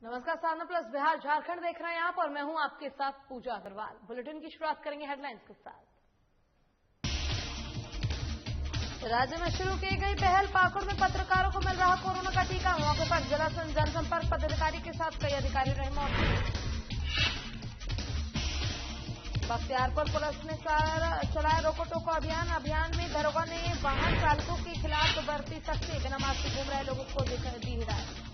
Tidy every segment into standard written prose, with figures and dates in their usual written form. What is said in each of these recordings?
नमस्कार, साधना प्लस बिहार झारखंड देख रहे हैं आप और मैं हूं आपके साथ पूजा अग्रवाल। बुलेटिन की शुरुआत करेंगे हेडलाइंस के साथ। राज्य में शुरू की गई पहल, पाकुड़ में पत्रकारों को मिल रहा कोरोना का टीका। मौके पर जिला जनसंपर्क पदाधिकारी के साथ कई अधिकारी रहे मौजूद। बख्तियारपुर पुलिस ने चलाया रोको टोको अभियान में दरोगा ने वाहन चालकों के खिलाफ बरती सख्ती, बिना मास्क से घूम रहे लोगों को दी हिदायत।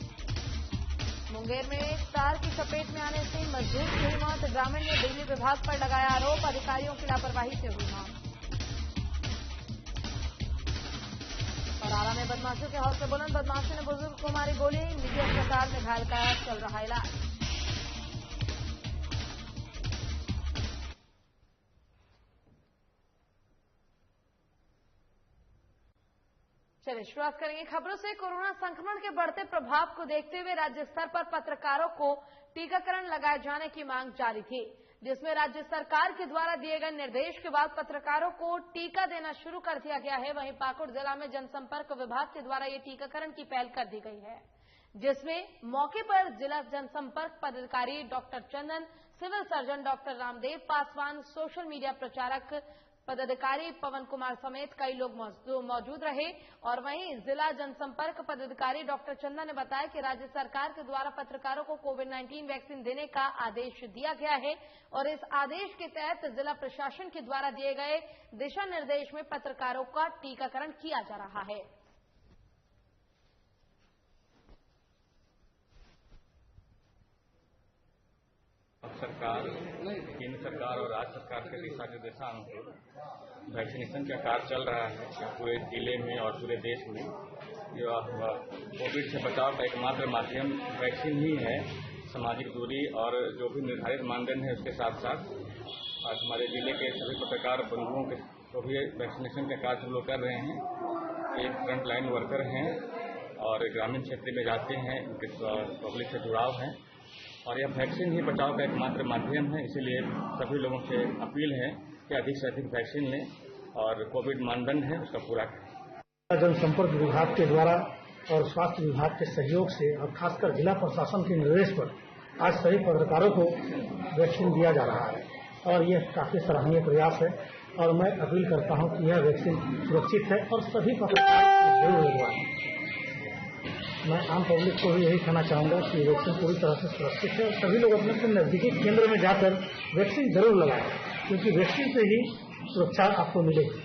मुंगेर में कार की चपेट में आने से मजदूर की हुई मौत, ग्रामीण ने बिजली विभाग पर लगाया आरोप, अधिकारियों की लापरवाही से हुई मौत। और आरा में बदमाशों के हौसले बुलंद, बदमाशों ने बुजुर्ग को मारी गोली, निजी अस्पताल में घायल का चल रहा इलाज। चलिए शुरुआत करेंगे खबरों से। कोरोना संक्रमण के बढ़ते प्रभाव को देखते हुए राज्य स्तर पर पत्रकारों को टीकाकरण लगाए जाने की मांग जारी थी, जिसमें राज्य सरकार के द्वारा दिए गए निर्देश के बाद पत्रकारों को टीका देना शुरू कर दिया गया है। वहीं पाकुड़ जिला में जनसंपर्क विभाग के द्वारा ये टीकाकरण की पहल कर दी गई है, जिसमें मौके पर जिला जनसंपर्क पदाधिकारी doctor Chandan, civil surgeon doctor Ramdev Paswan, social media प्रचारक पदाधिकारी पवन कुमार समेत कई लोग मौजूद रहे। और वहीं जिला जनसंपर्क पदाधिकारी डॉक्टर चंदन ने बताया कि राज्य सरकार के द्वारा पत्रकारों को कोविड-19 वैक्सीन देने का आदेश दिया गया है और इस आदेश के तहत जिला प्रशासन के द्वारा दिए गए दिशा निर्देश में पत्रकारों का टीकाकरण किया जा रहा है। सरकार, केंद्र सरकार और राज्य सरकार के दिशा निर्देशानुसार वैक्सीनेशन का कार्य चल रहा है पूरे जिले में और पूरे देश में। जो कोविड से बचाव का एकमात्र माध्यम वैक्सीन ही है। सामाजिक दूरी और जो भी निर्धारित मानदंड है उसके साथ साथ आज हमारे जिले के सभी पत्रकार बंधुओं के को भी वैक्सीनेशन का कार्य हम लोग कर रहे हैं। एक फ्रंट लाइन वर्कर हैं और ग्रामीण क्षेत्र में जाते हैं, उनके पब्लिक से जुड़ाव है और यह वैक्सीन ही बचाव का एकमात्र माध्यम है। इसीलिए सभी लोगों से अपील है कि अधिक से अधिक वैक्सीन लें और कोविड मानदंड है उसका पूरा करें। जनसंपर्क विभाग के द्वारा और स्वास्थ्य विभाग के सहयोग से और खासकर जिला प्रशासन के निर्देश पर आज सभी पत्रकारों को वैक्सीन दिया जा रहा है और यह काफी सराहनीय प्रयास है और मैं अपील करता हूं कि यह वैक्सीन सुरक्षित है और सभी पत्रकार जरूर लगवाएं। मैं आम पब्लिक को भी यही कहना चाहूंगा कि वैक्सीन पूरी तरह से सुरक्षित है और सभी लोग अपने अपने नजदीकी केंद्र में जाकर वैक्सीन जरूर लगाएं, क्योंकि वैक्सीन से ही सुरक्षा आपको मिलेगी।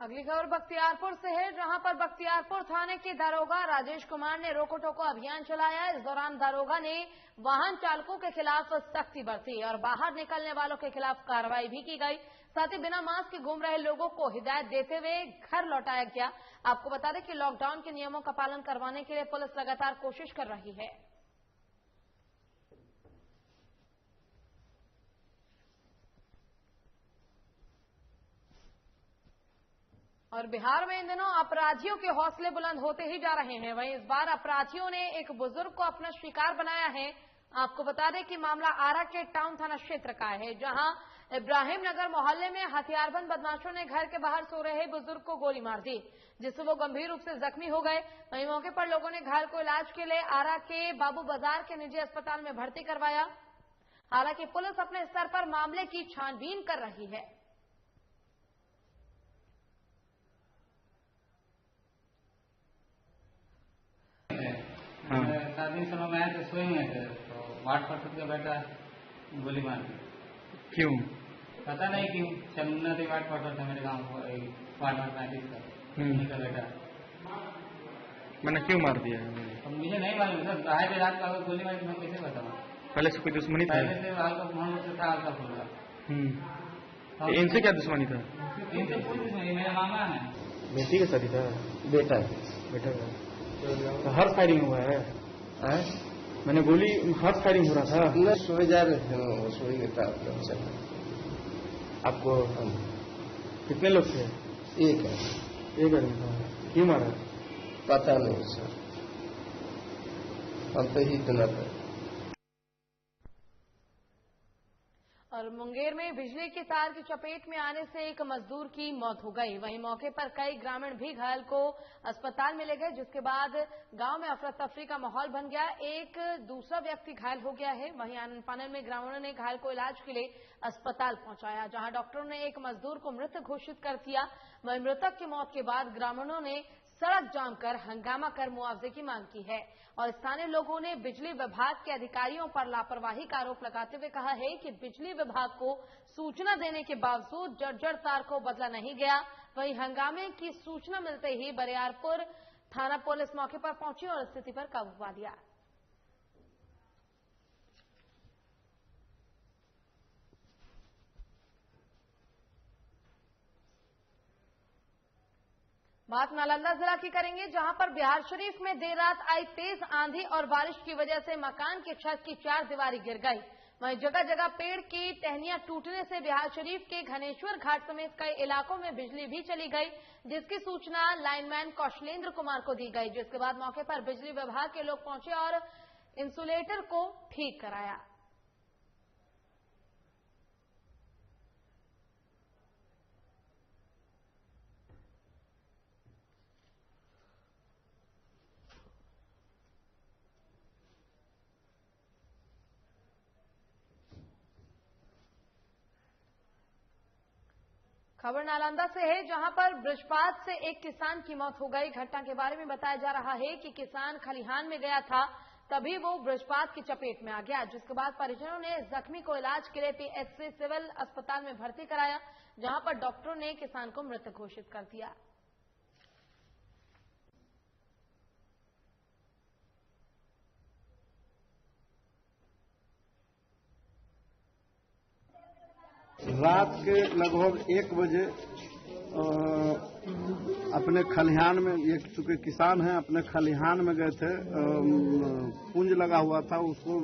अगली खबर बख्तियारपुर से है, जहां पर बख्तियारपुर थाने के दारोगा राजेश कुमार ने रोको टोको अभियान चलाया। इस दौरान दारोगा ने वाहन चालकों के खिलाफ सख्ती बरती और बाहर निकलने वालों के खिलाफ कार्रवाई भी की गई। साथ ही बिना मास्क के घूम रहे लोगों को हिदायत देते हुए घर लौटाया गया। आपको बता दें कि लॉकडाउन के नियमों का पालन करवाने के लिए पुलिस लगातार कोशिश कर रही है। और बिहार में इन दिनों अपराधियों के हौसले बुलंद होते ही जा रहे हैं। वहीं इस बार अपराधियों ने एक बुजुर्ग को अपना शिकार बनाया है। आपको बता दें कि मामला आरा के टाउन थाना क्षेत्र का है, जहां इब्राहिम नगर मोहल्ले में हथियारबंद बदमाशों ने घर के बाहर सो रहे बुजुर्ग को गोली मार दी, जिससे वो गंभीर रूप से जख्मी हो गए। वहीं मौके पर लोगों ने घायल को इलाज के लिए आरा के बाबू बाजार के निजी अस्पताल में भर्ती करवाया। हालांकि पुलिस अपने स्तर पर मामले की छानबीन कर रही है। दिन समय में आए थे, सोए हुए थे तो वार्ड पार्षद का बेटा गोली मार दी। क्यों पता नहीं क्यों। चंदना थी वार्ड पार्षद था मेरे गाँव वार्ड नंबर 35 का, उन्हीं का बेटा। मैंने क्यों मार दिया? मुझे नहीं मालूम सर, बाहर के रात का गोली मारी मैं कैसे बताऊँ। पहले से कोई दुश्मनी था? पहले से हल्का मोहन से था, हल्का फुल्का। इनसे क्या दुश्मनी था? इनसे कोई दुश्मनी, मेरा मामा है। बेटी का शादी था? बेटा का तो हर फायरिंग हुआ है? मैंने गोली हाथ फायरिंग हो रहा था न, सोए जा रहे थे, सोई नहीं था आपको। कितने लोग थे? एक है। एक आदमी था। क्यों मारा? पता नहीं सर, हम तो ही इतना था। और मुंगेर में बिजली के तार की चपेट में आने से एक मजदूर की मौत हो गई। वहीं मौके पर कई ग्रामीण भी घायल को अस्पताल में ले गए, जिसके बाद गांव में अफरा तफरी का माहौल बन गया। एक दूसरा व्यक्ति घायल हो गया है। वहीं आनन फानन में ग्रामीणों ने घायल को इलाज के लिए अस्पताल पहुंचाया, जहां डॉक्टरों ने एक मजदूर को मृत घोषित कर दिया। वहीं मृतक की मौत के बाद ग्रामीणों ने सड़क जाम कर हंगामा कर मुआवजे की मांग की है और स्थानीय लोगों ने बिजली विभाग के अधिकारियों पर लापरवाही का आरोप लगाते हुए कहा है कि बिजली विभाग को सूचना देने के बावजूद जर्जर तार को बदला नहीं गया। वहीं हंगामे की सूचना मिलते ही बरियारपुर थाना पुलिस मौके पर पहुंची और स्थिति पर काबू पा लिया। बात नालंदा जिला की करेंगे, जहां पर बिहार शरीफ में देर रात आई तेज आंधी और बारिश की वजह से मकान की छत की 4 दीवारी गिर गई। वहीं जगह जगह पेड़ की टहनियां टूटने से बिहार शरीफ के घनेश्वर घाट समेत कई इलाकों में बिजली भी चली गई, जिसकी सूचना लाइनमैन कौशलेंद्र कुमार को दी गई, जिसके बाद मौके पर बिजली विभाग के लोग पहुंचे और इंसुलेटर को ठीक कराया। खबर नालंदा से है, जहां पर वृक्षपात से एक किसान की मौत हो गई। घटना के बारे में बताया जा रहा है कि किसान खलिहान में गया था, तभी वो वृक्षपात की चपेट में आ गया, जिसके बाद परिजनों ने जख्मी को इलाज के लिए पीएचसी सिविल अस्पताल में भर्ती कराया, जहां पर डॉक्टरों ने किसान को मृत घोषित कर दिया। रात के लगभग 1 बजे अपने खलिहान में, ये चूंकि किसान हैं, अपने खलिहान में गए थे। पुंज लगा हुआ था उसको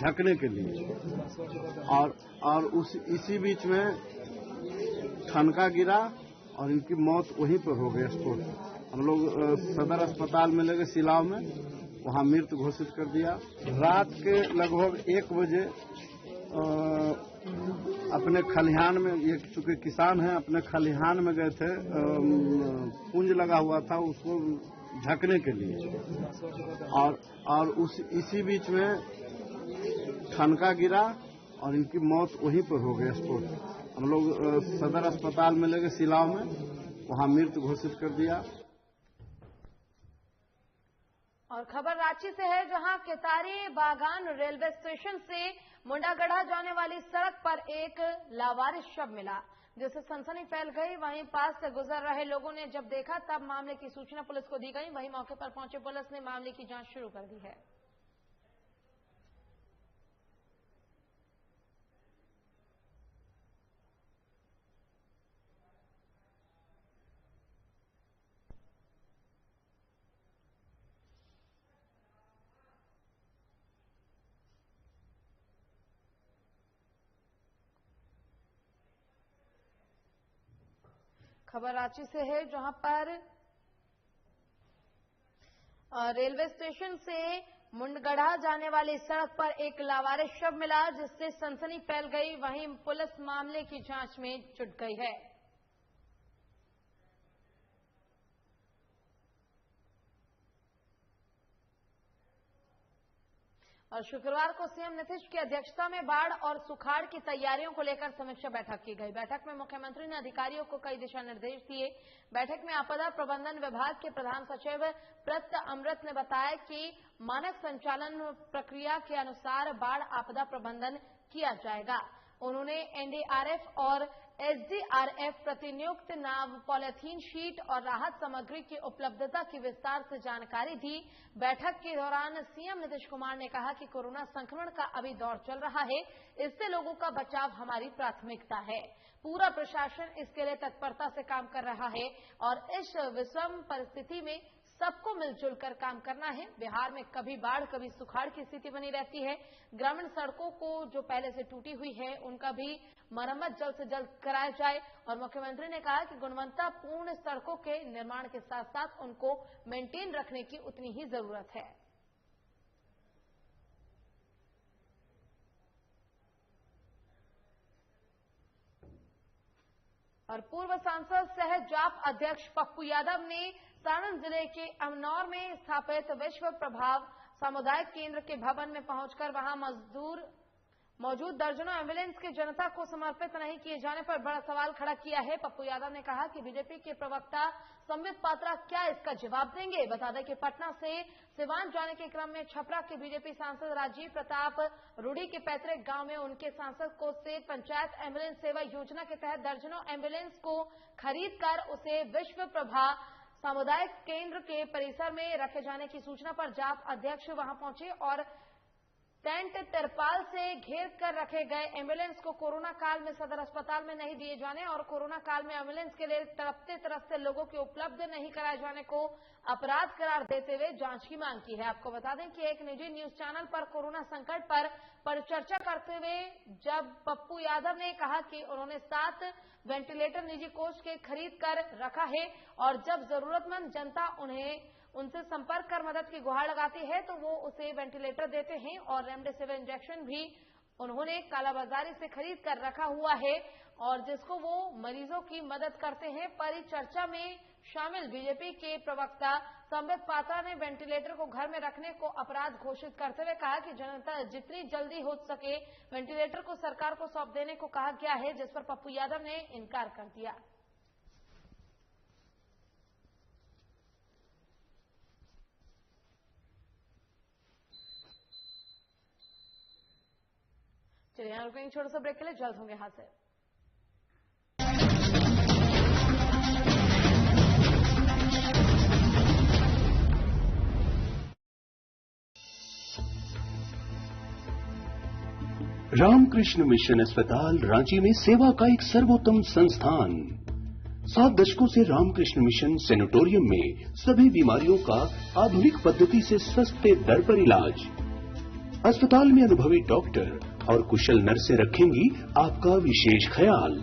ढकने के लिए, और इसी बीच में ठनका गिरा और इनकी मौत वहीं पर हो गई स्पॉट। हम लोग सदर अस्पताल में ले गए सिलाव में, वहां मृत घोषित कर दिया। रात के लगभग 1 बजे अपने खलिहान में, ये चूंकि किसान हैं, अपने खलिहान में गए थे। पुंज लगा हुआ था उसको ढकने के लिए, और इसी बीच में ठनका गिरा और इनकी मौत वहीं पर हो गई स्पॉट। हम लोग सदर अस्पताल में ले गए सिलाव में, वहां मृत घोषित कर दिया। और खबर रांची से है, जहां केतारी बागान रेलवे स्टेशन से मुंडागढ़ा जाने वाली सड़क पर एक लावारिस शव मिला, जिससे सनसनी फैल गई। वहीं पास से गुजर रहे लोगों ने जब देखा तब मामले की सूचना पुलिस को दी गई। वहीं मौके पर पहुंचे पुलिस ने मामले की जांच शुरू कर दी है। खबर रांची से है, जहां पर रेलवे स्टेशन से मुंडगढ़ा जाने वाली सड़क पर एक लावारिस शव मिला, जिससे सनसनी फैल गई। वहीं पुलिस मामले की जांच में जुट गई है। और शुक्रवार को सीएम नीतीश की अध्यक्षता में बाढ़ और सुखाड़ की तैयारियों को लेकर समीक्षा बैठक की गई। बैठक में मुख्यमंत्री ने अधिकारियों को कई दिशा निर्देश दिए। बैठक में आपदा प्रबंधन विभाग के प्रधान सचिव प्रत्यय अमृत ने बताया कि मानक संचालन प्रक्रिया के अनुसार बाढ़ आपदा प्रबंधन किया जाएगा। उन्होंने एनडीआरएफ और एसडीआरएफ प्रतिनियुक्त नाव, पॉलिथीन शीट और राहत सामग्री की उपलब्धता की विस्तार से जानकारी दी। बैठक के दौरान सीएम नीतीश कुमार ने कहा कि कोरोना संक्रमण का अभी दौर चल रहा है, इससे लोगों का बचाव हमारी प्राथमिकता है। पूरा प्रशासन इसके लिए तत्परता से काम कर रहा है और इस विषम परिस्थिति में सबको मिलजुल कर काम करना है। बिहार में कभी बाढ़ कभी सुखाड़ की स्थिति बनी रहती है। ग्रामीण सड़कों को जो पहले से टूटी हुई है उनका भी मरम्मत जल्द से जल्द कराया जाए। और मुख्यमंत्री ने कहा कि गुणवत्तापूर्ण सड़कों के निर्माण के साथ साथ उनको मेंटेन रखने की उतनी ही जरूरत है। और पूर्व सांसद सह जाप अध्यक्ष पप्पू यादव ने सारण जिले के अमनौर में स्थापित विश्व प्रभाव सामुदायिक केंद्र के भवन में पहुंचकर वहां मौजूद दर्जनों एम्बुलेंस के जनता को समर्पित नहीं किए जाने पर बड़ा सवाल खड़ा किया है। पप्पू यादव ने कहा कि बीजेपी के प्रवक्ता संबित पात्रा क्या इसका जवाब देंगे। बता दें कि पटना से सिवान जाने के क्रम में छपरा के बीजेपी सांसद राजीव प्रताप रूडी के पैतृक गांव में उनके सांसद को से पंचायत एम्बुलेंस सेवा योजना के तहत दर्जनों एम्बुलेंस को खरीदकर उसे विश्व प्रभा सामुदायिक केंद्र के परिसर में रखे जाने की सूचना पर जाप अध्यक्ष वहां पहुंचे और टेंट तिरपाल से घेर कर रखे गए एम्बुलेंस को कोरोना काल में सदर अस्पताल में नहीं दिए जाने और कोरोना काल में एम्बुलेंस के लिए तरसते लोगों के उपलब्ध नहीं कराए जाने को अपराध करार देते हुए जांच की मांग की है। आपको बता दें कि एक निजी न्यूज चैनल पर कोरोना संकट पर परिचर्चा करते हुए जब पप्पू यादव ने कहा कि उन्होंने 7 वेंटिलेटर निजी कोच के खरीद कर रखा है और जब जरूरतमंद जनता उनसे संपर्क कर मदद की गुहार लगाती है तो वो उसे वेंटिलेटर देते हैं और रेमडेसिविर इंजेक्शन भी उन्होंने कालाबाजारी से खरीद कर रखा हुआ है और जिसको वो मरीजों की मदद करते हैं। परिचर्चा में शामिल बीजेपी के प्रवक्ता संबित पात्रा ने वेंटिलेटर को घर में रखने को अपराध घोषित करते हुए कहा कि जनता जितनी जल्दी हो सके वेंटिलेटर को सरकार को सौंप देने को कहा गया है, जिस पर पप्पू यादव ने इनकार कर दिया। चलिए यहाँ रुकेंगे छोटा सा ब्रेक के लिए, जल्द होंगे हाजिर। रामकृष्ण मिशन अस्पताल रांची में सेवा का एक सर्वोत्तम संस्थान। 7 दशकों से रामकृष्ण मिशन सैनिटोरियम में सभी बीमारियों का आधुनिक पद्धति से सस्ते दर पर इलाज। अस्पताल में अनुभवी डॉक्टर और कुशल नर्सें रखेंगी आपका विशेष ख्याल।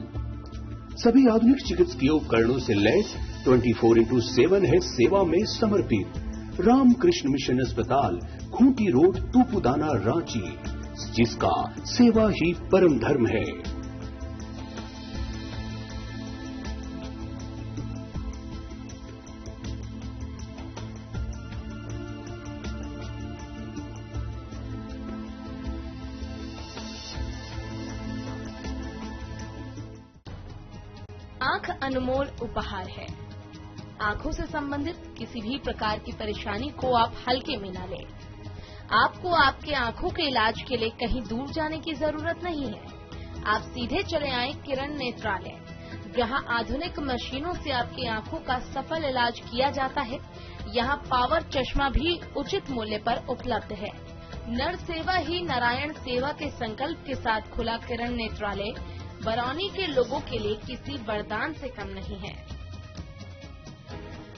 सभी आधुनिक चिकित्सकीय उपकरणों से लैस 24/7 है सेवा में समर्पित रामकृष्ण मिशन अस्पताल, खूंटी रोड, तूपुदाना, रांची, जिसका सेवा ही परम धर्म है। आंख अनमोल उपहार है। आंखों से संबंधित किसी भी प्रकार की परेशानी को आप हल्के में न लें। आपको आपके आंखों के इलाज के लिए कहीं दूर जाने की जरूरत नहीं है। आप सीधे चले आए किरण नेत्रालय, जहां आधुनिक मशीनों से आपकी आंखों का सफल इलाज किया जाता है। यहां पावर चश्मा भी उचित मूल्य पर उपलब्ध है। नर सेवा ही नारायण सेवा के संकल्प के साथ खुला किरण नेत्रालय बरौनी के लोगों के लिए किसी वरदान से कम नहीं है।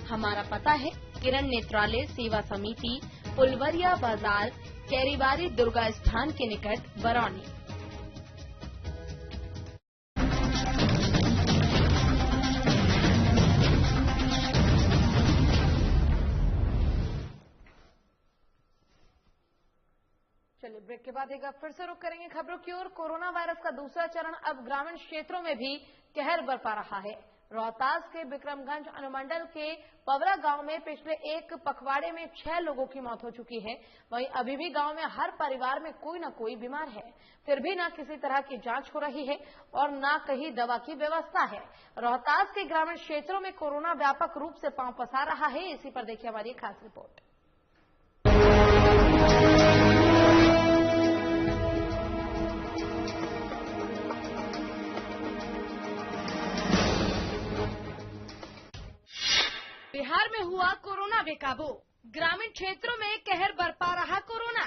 हमारा पता है किरण नेत्रालय सेवा समिति, फुलवरिया बाजार, कैरीबारी दुर्गा स्थान के निकट, बरौनी। चलिए ब्रेक के बाद एक बार फिर से रुक करेंगे खबरों की ओर। कोरोना वायरस का दूसरा चरण अब ग्रामीण क्षेत्रों में भी कहर बरपा रहा है। रोहतास के विक्रमगंज अनुमंडल के पवरा गांव में पिछले एक पखवाड़े में 6 लोगों की मौत हो चुकी है। वहीं अभी भी गांव में हर परिवार में कोई न कोई बीमार है, फिर भी न किसी तरह की जांच हो रही है और न कहीं दवा की व्यवस्था है। रोहतास के ग्रामीण क्षेत्रों में कोरोना व्यापक रूप से पांव पसार रहा है। इसी पर देखिए हमारी खास रिपोर्ट। बिहार में हुआ कोरोना बेकाबू, ग्रामीण क्षेत्रों में कहर बरपा रहा कोरोना।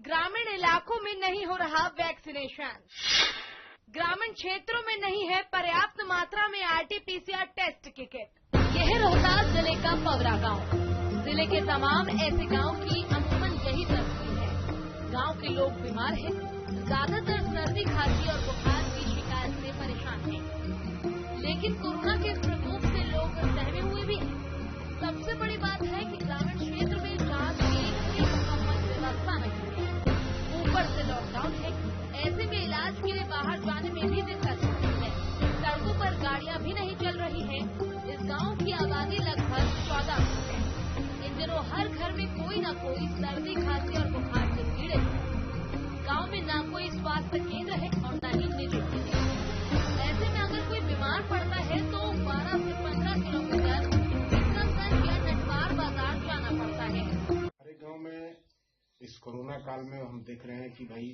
ग्रामीण इलाकों में नहीं हो रहा वैक्सीनेशन। ग्रामीण क्षेत्रों में नहीं है पर्याप्त मात्रा में RT-PCR टेस्ट की किट। यह रोहतास जिले का पवरा गांव। जिले के तमाम ऐसे गांव की अमूमन यही तस्वीर है। गांव के लोग बीमार हैं, ज्यादातर सर्दी, खांसी और बुखार की शिकायत से परेशान हैं। लेकिन कोरोना के प्रकोप से लोग सहमे हुए भी हैं। सबसे बड़ी बात है कि ग्रामीण क्षेत्र में जांच की व्यवस्था नहीं है, ऊपर से लॉकडाउन है। ऐसे में इलाज के लिए बाहर जाने में भी दिक्कत होती है। सड़कों पर गाड़ियां भी नहीं चल रही हैं। इस गांव की आबादी लगभग 1400 है। इन दिनों हर घर में कोई न कोई सर्दी, खांसी और बुखार से पीड़ित है। गांव में न कोई स्वास्थ्य केंद्र है और न ही निजी क्लिनिक। ऐसे में अगर कोई बीमार पड़ता है तो 12 से 15 किलोमीटर विक्रमगंज या नटवार बाजार जाना पड़ता है। हमारे गांव में इस कोरोना काल में हम देख रहे हैं कि भाई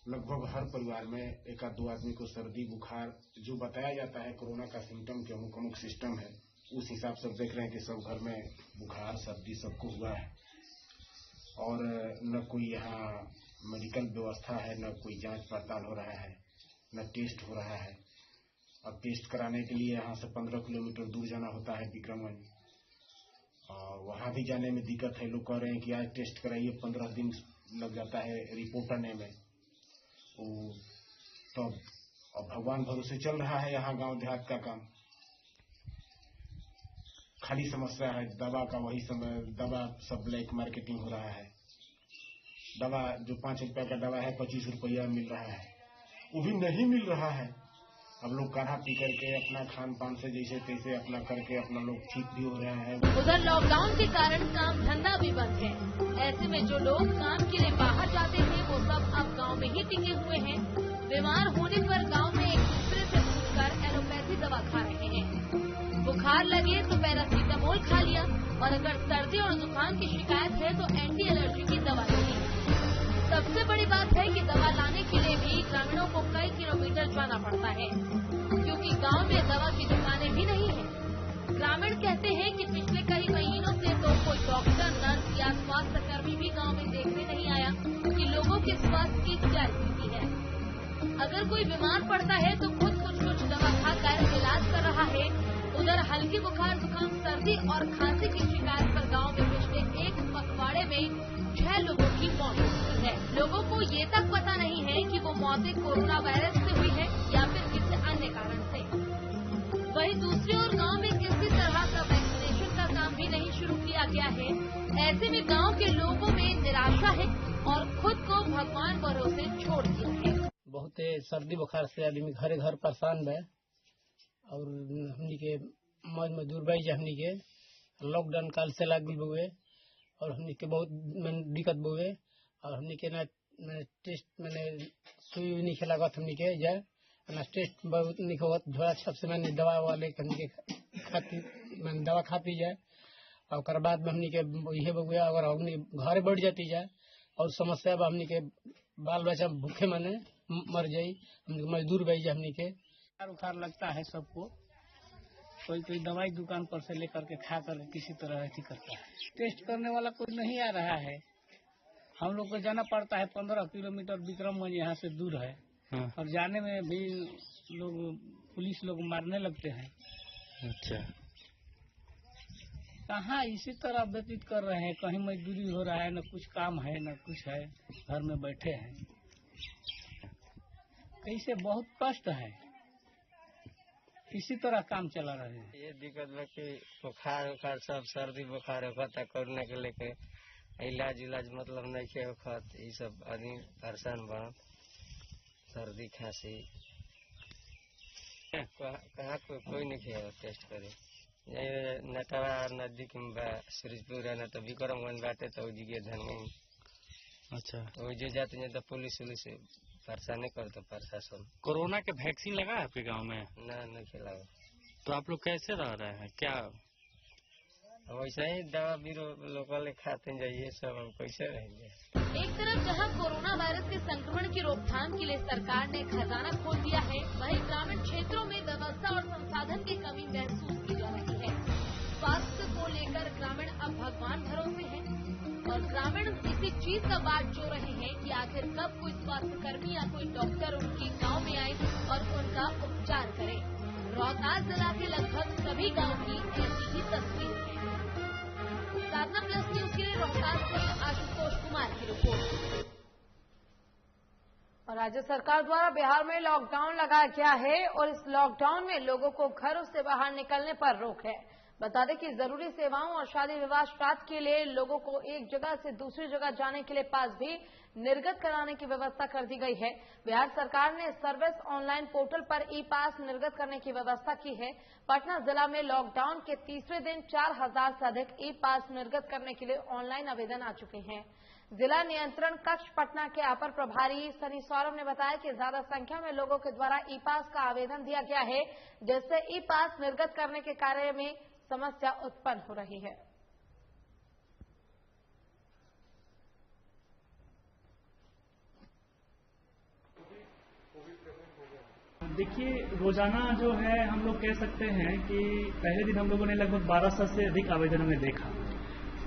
लगभग हर परिवार में एक आध दो आदमी को सर्दी, बुखार, जो बताया जाता है कोरोना का सिम्टम के अमुक सिस्टम है, उस हिसाब से देख रहे हैं कि सब घर में बुखार, सर्दी सबको हुआ है। और न कोई यहाँ मेडिकल व्यवस्था है, न कोई जांच पड़ताल हो रहा है, न टेस्ट हो रहा है। अब टेस्ट कराने के लिए यहाँ से 15 किलोमीटर दूर जाना होता है विक्रमगंज, और वहाँ भी जाने में दिक्कत है। लोग कह रहे हैं कि आज टेस्ट कराइए, 15 दिन लग जाता है रिपोर्ट आने में। तो अब भगवान भरोसे चल रहा है यहाँ गांव देहात का काम। खाली समस्या है दवा का, वही समय दवा सब ब्लैक मार्केटिंग हो रहा है। दवा जो 5 रुपए का दवा है 25 रुपया मिल रहा है, वो भी नहीं मिल रहा है। अब लोग काढ़ा पी करके अपना खान पान से जैसे तैसे अपना करके अपना लोग ठीक भी हो रहे हैं। उधर लॉकडाउन के कारण काम धंधा भी बंद है। ऐसे में जो लोग काम के लिए बाहर जाते हैं वो सब अब गांव में ही टिके हुए हैं। बीमार होने पर गांव में एक दूसरे से पूछकर एलोपैथी दवा खा रहे हैं। बुखार लगे तो पैरासीटामोल खा लिया, और अगर सर्दी और जुकाम की शिकायत है तो एंटी एलर्जी की दवा ली। सबसे बड़ी बात है कि दवा लाने के लिए भी ग्रामीणों को कई किलोमीटर जाना पड़ता है, क्योंकि गांव में दवा की दुकानें भी नहीं है। ग्रामीण कहते हैं कि पिछले कई महीनों से तो कोई डॉक्टर, नर्स या स्वास्थ्य कर्मी भी गांव में देखने नहीं आया कि लोगों के स्वास्थ्य की क्या स्थिति है। अगर कोई बीमार पड़ता है तो खुद कुछ दवा खाकर इलाज कर रहा है। उधर हल्की बुखार, जुकाम, सर्दी और खांसी की शिकायत पर गाँव में पिछले एक पखवाड़े में 6 लोगों की मौत हुई है। लोगों को ये तक पता नहीं है कि वो मौतें कोरोना वायरस से हुई है या फिर किसी अन्य कारण से। वहीं दूसरी ओर गांव में किसी तरह का वैक्सीनेशन का काम भी नहीं शुरू किया गया है। ऐसे में गांव के लोगों में निराशा है और खुद को भगवान भरोसे छोड़ दिया है। बहुत सर्दी बुखार से आदमी घरे घर परेशान है, और हमनी के मौज मजदूर भाई हमनी के लॉकडाउन काल से लागू हुए, और हमनी के बहुत दिक्कत हुए, और हमनी के ना टेस्ट मैंने सुई नहीं खेला हमनी के जाए ना टेस्ट बहुत नहीं होगा। थोड़ा सबसे मैंने दवा वाले हमनी के खाती मैंने दवा खाती जाए, और बाद में हमनी के ये हुआ अगर हमनी घर बढ़ जाती जाए और समस्या हमनी के बाल बच्चा भूखे माने मर जाये। हमनी मजदूर भाई हमनी के बुखार लगता है सबको, कोई दवाई दुकान पर से लेकर के खा कर किसी तरह ऐसी करता है। टेस्ट करने वाला कोई नहीं आ रहा है। हम लोग को जाना पड़ता है 15 किलोमीटर, विक्रमगंज यहाँ से दूर है। और जाने में भी लोग पुलिस लोग मारने लगते हैं। अच्छा, कहाँ इसी तरह व्यतीत कर रहे हैं। कहीं मजदूरी हो रहा है, न कुछ काम है न कुछ है, घर में बैठे हैं। कैसे बहुत कष्ट है, इसी तरह काम चला रहे हैं। ये दिक्कत है कि बुखार सब सर्दी बुखार होता कोरोना के लेके इलाज मतलब नहीं के होखत। ये सब आदमी परेशान बा, सर्दी खांसी कहाँ कोई नहीं किया टेस्ट करे। नटवा नजदीक में बा सूरजपुर है, न तो विक्रमगंज बाटे तो जगह धन में। अच्छा, तो जो जाते हैं तो पुलिस परेशानी करते प्रशासन। कोरोना के वैक्सीन लगा है आपके गांव में? नहीं खिला। तो आप लोग कैसे रह रहे हैं? क्या वैसे ही दवा भी लोकल खाते जाइए सब, हम कैसे रहेंगे? एक तरफ जहां कोरोना वायरस के संक्रमण की रोकथाम के लिए सरकार ने खजाना खोल दिया है, वहीं ग्रामीण क्षेत्रों में व्यवस्था और संसाधन की कमी महसूस की जा रही है। स्वास्थ्य को लेकर ग्रामीण अब भगवान भरोसे हैं, और ग्रामीण इसी चीज का बाट जो रहे हैं कि आखिर कब कोई स्वास्थ्य कर्मी या कोई डॉक्टर उनकी गांव में आए और उनका उपचार करे। रोहतास जिला के लगभग सभी गांव की ऐसी ही तस्वीर है। साधना प्लस न्यूज के लिए रोहतास से आशुतोष कुमार की रिपोर्ट। और राज्य सरकार द्वारा बिहार में लॉकडाउन लगाया गया है, और इस लॉकडाउन में लोगों को घरों से बाहर निकलने पर रोक है। बता दें कि जरूरी सेवाओं और शादी विवाह श्राद्ध के लिए लोगों को एक जगह से दूसरी जगह जाने के लिए पास भी निर्गत कराने की व्यवस्था कर दी गई है। बिहार सरकार ने सर्विस ऑनलाइन पोर्टल पर ई पास निर्गत करने की व्यवस्था की है। पटना जिला में लॉकडाउन के तीसरे दिन 4000 से अधिक ई पास निर्गत करने के लिए ऑनलाइन आवेदन आ चुके हैं। जिला नियंत्रण कक्ष पटना के अपर प्रभारी सनी सौरभ ने बताया कि ज्यादा संख्या में लोगों के द्वारा ई पास का आवेदन दिया गया है, जिससे ई पास निर्गत करने के कार्य में समस्या उत्पन्न हो रही है। देखिए, रोजाना जो है हम लोग कह सकते हैं कि पहले दिन हम लोगों ने लगभग 1200 से अधिक आवेदन हमें देखा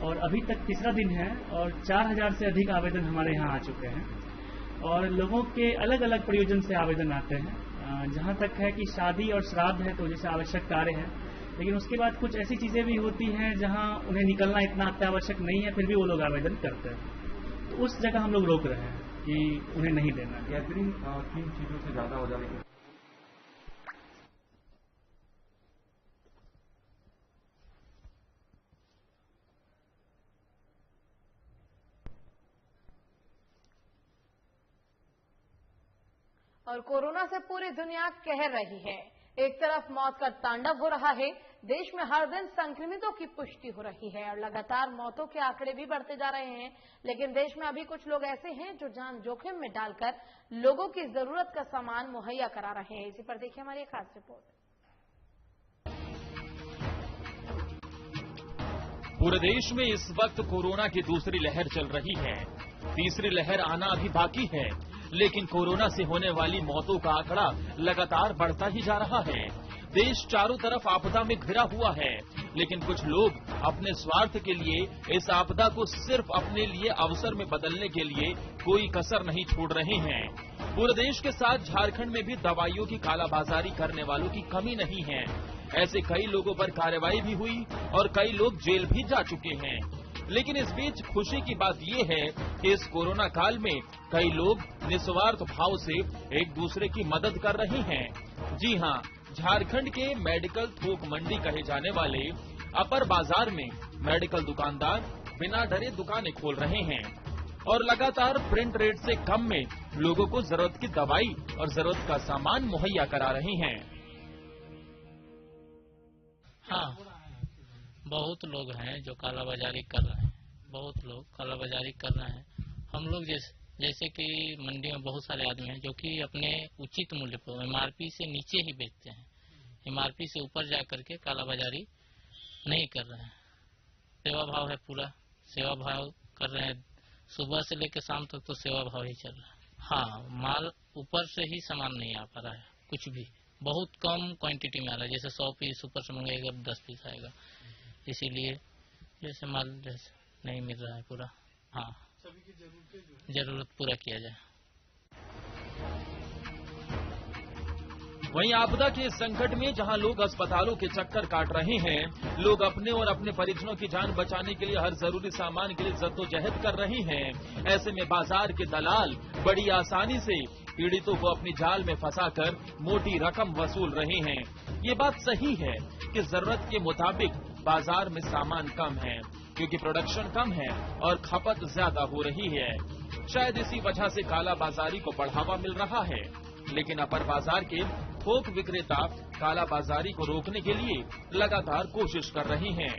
और अभी तक तीसरा दिन है और 4000 से अधिक आवेदन हमारे यहाँ आ चुके हैं और लोगों के अलग अलग प्रयोजन से आवेदन आते हैं। जहाँ तक है कि शादी और श्राद्ध है तो जैसे आवश्यक कार्य है, लेकिन उसके बाद कुछ ऐसी चीजें भी होती हैं जहाँ उन्हें निकलना इतना अत्यावश्यक नहीं है, फिर भी वो लोग आवेदन करते हैं। तो उस जगह हम लोग रोक रहे हैं कि उन्हें नहीं देना। गैदरिंग 3 चीजों से ज्यादा हो जाएगी। और कोरोना से पूरी दुनिया कहर रही है। एक तरफ मौत का तांडव हो रहा है, देश में हर दिन संक्रमितों की पुष्टि हो रही है और लगातार मौतों के आंकड़े भी बढ़ते जा रहे हैं। लेकिन देश में अभी कुछ लोग ऐसे हैं जो जान जोखिम में डालकर लोगों की जरूरत का सामान मुहैया करा रहे हैं। इसी पर देखिए हमारी एक खास रिपोर्ट। पूरे देश में इस वक्त कोरोना की दूसरी लहर चल रही है। तीसरी लहर आना अभी बाकी है, लेकिन कोरोना से होने वाली मौतों का आंकड़ा लगातार बढ़ता ही जा रहा है। देश चारों तरफ आपदा में घिरा हुआ है, लेकिन कुछ लोग अपने स्वार्थ के लिए इस आपदा को सिर्फ अपने लिए अवसर में बदलने के लिए कोई कसर नहीं छोड़ रहे हैं। पूरे देश के साथ झारखंड में भी दवाइयों की कालाबाजारी करने वालों की कमी नहीं है। ऐसे कई लोगों पर कार्रवाई भी हुई और कई लोग जेल भी जा चुके हैं। लेकिन इस बीच खुशी की बात यह है कि इस कोरोना काल में कई लोग निस्वार्थ भाव से एक दूसरे की मदद कर रहे हैं। जी हां, झारखंड के मेडिकल थोक मंडी कहे जाने वाले अपर बाजार में मेडिकल दुकानदार बिना डरे दुकानें खोल रहे हैं और लगातार प्रिंट रेट से कम में लोगों को जरूरत की दवाई और जरूरत का सामान मुहैया करा रहे हैं। हाँ, बहुत लोग हैं जो कालाबाजारी कर रहे हैं, बहुत लोग कालाबाजारी कर रहे हैं। हम लोग जैसे कि मंडी में बहुत सारे आदमी हैं जो कि अपने उचित मूल्य पर एमआरपी से नीचे ही बेचते हैं, एमआरपी से ऊपर जा करके कालाबाजारी नहीं कर रहे हैं। सेवा भाव है, पूरा सेवा भाव कर रहे हैं। सुबह से लेकर शाम तक तो सेवा भाव ही चल रहा है। हाँ, माल ऊपर से ही सामान नहीं आ पा रहा है, कुछ भी बहुत कम क्वांटिटी में आ रहा है। जैसे 100 पीस ऊपर से मंगेगा 10 पीस आएगा, इसीलिए जैसे माल जैसे नहीं मिल रहा है पूरा। हाँ, सभी की जरूरत पूरा किया जाए। वहीं आपदा के संकट में जहां लोग अस्पतालों के चक्कर काट रहे हैं, लोग अपने और अपने परिजनों की जान बचाने के लिए हर जरूरी सामान के लिए जद्दोजहद कर रहे हैं। ऐसे में बाजार के दलाल बड़ी आसानी से पीड़ितों को अपनी जाल में फंसाकर मोटी रकम वसूल रहे हैं। ये बात सही है कि जरूरत के मुताबिक बाजार में सामान कम है, क्योंकि प्रोडक्शन कम है और खपत ज्यादा हो रही है। शायद इसी वजह से कालाबाजारी को बढ़ावा मिल रहा है। लेकिन अपर बाजार के थोक विक्रेता कालाबाजारी को रोकने के लिए लगातार कोशिश कर रहे हैं।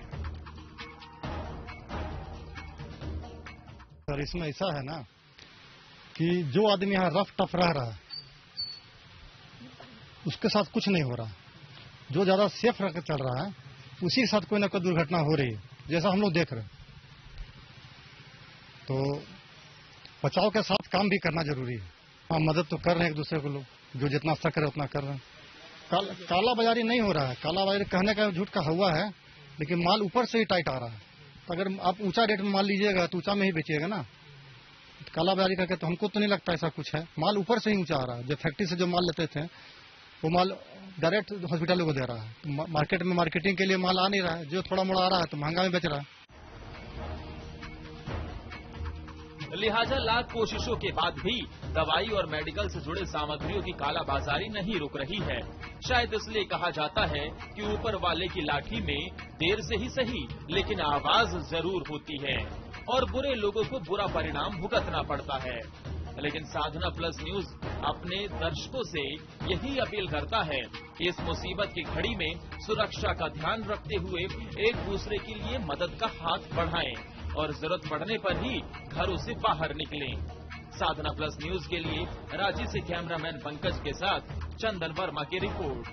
सर, इसमें ऐसा है ना कि जो आदमी यहाँ रफ टफ रह रहा है उसके साथ कुछ नहीं हो रहा। जो ज्यादा सेफ रख चल रहा है उसी के साथ कोई ना कोई दुर्घटना हो रही है, जैसा हम लोग देख रहे हैं। तो बचाव के साथ काम भी करना जरूरी है। हाँ, मदद तो कर रहे हैं एक दूसरे को, लोग जो जितना सक रहे उतना कर रहे हैं। काला बाजारी नहीं हो रहा है। काला बाजारी कहने का झूठ का हुआ है, लेकिन माल ऊपर से ही टाइट आ रहा है। अगर आप ऊंचा रेट में माल लीजिएगा तो ऊंचा में ही बेचिएगा ना। काला बाजारी करके तो हमको तो नहीं लगता ऐसा कुछ है। माल ऊपर से ही ऊंचा आ रहा है। जो फैक्ट्री से जो माल लेते थे वो माल डायरेक्ट हॉस्पिटलों को दे रहा है। तो मार्केट में मार्केटिंग के लिए माल आ नहीं रहा है। जो थोड़ा मोड़ा आ रहा है तो महंगा में बेच रहा है। लिहाजा लाख कोशिशों के बाद भी दवाई और मेडिकल से जुड़े सामग्रियों की कालाबाजारी नहीं रुक रही है। शायद इसलिए कहा जाता है कि ऊपर वाले की लाठी में देर से ही सही लेकिन आवाज जरूर होती है और बुरे लोगों को बुरा परिणाम भुगतना पड़ता है। लेकिन साधना प्लस न्यूज अपने दर्शकों से यही अपील करता है कि इस मुसीबत की घड़ी में सुरक्षा का ध्यान रखते हुए एक दूसरे के लिए मदद का हाथ बढ़ाएं और जरूरत पड़ने पर ही घरों से बाहर निकलें। साधना प्लस न्यूज के लिए रांची से कैमरामैन पंकज के साथ चंदन वर्मा की रिपोर्ट।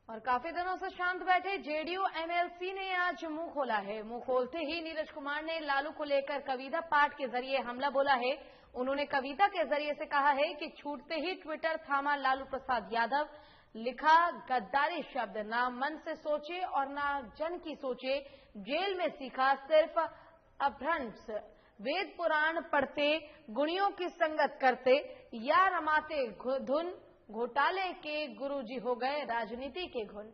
और काफी दिनों से शांत बैठे जेडीयू एमएलसी ने आज मुंह खोला है। मुंह खोलते ही नीरज कुमार ने लालू को लेकर कविता पाठ के जरिए हमला बोला है। उन्होंने कविता के जरिए से कहा है कि छूटते ही ट्विटर थामा लालू प्रसाद यादव, लिखा गद्दारी शब्द, ना मन से सोचे और ना जन की सोचे, जेल में सीखा सिर्फ अपभ्रंश, वेद पुराण पढ़ते, गुणियों की संगत करते, या रमाते धुन, घोटाले के गुरुजी हो गए राजनीति के घुन।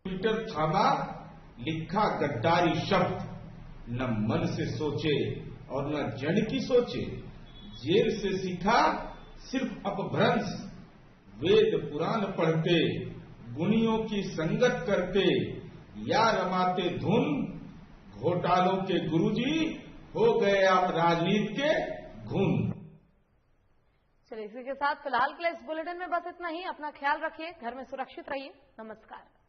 ट्विटर थामा, लिखा गद्दारी शब्द, न मन से सोचे और न जन की सोचे, जेल से सीखा सिर्फ अपभ्रंश, वेद पुराण पढ़ते, गुणियों की संगत करते, या रमाते धुन, घोटालों के गुरुजी हो गए आप राजनीति के घुन। चलिए इसी के साथ फिलहाल के लिए इस बुलेटिन में बस इतना ही। अपना ख्याल रखिए, घर में सुरक्षित रहिए। नमस्कार।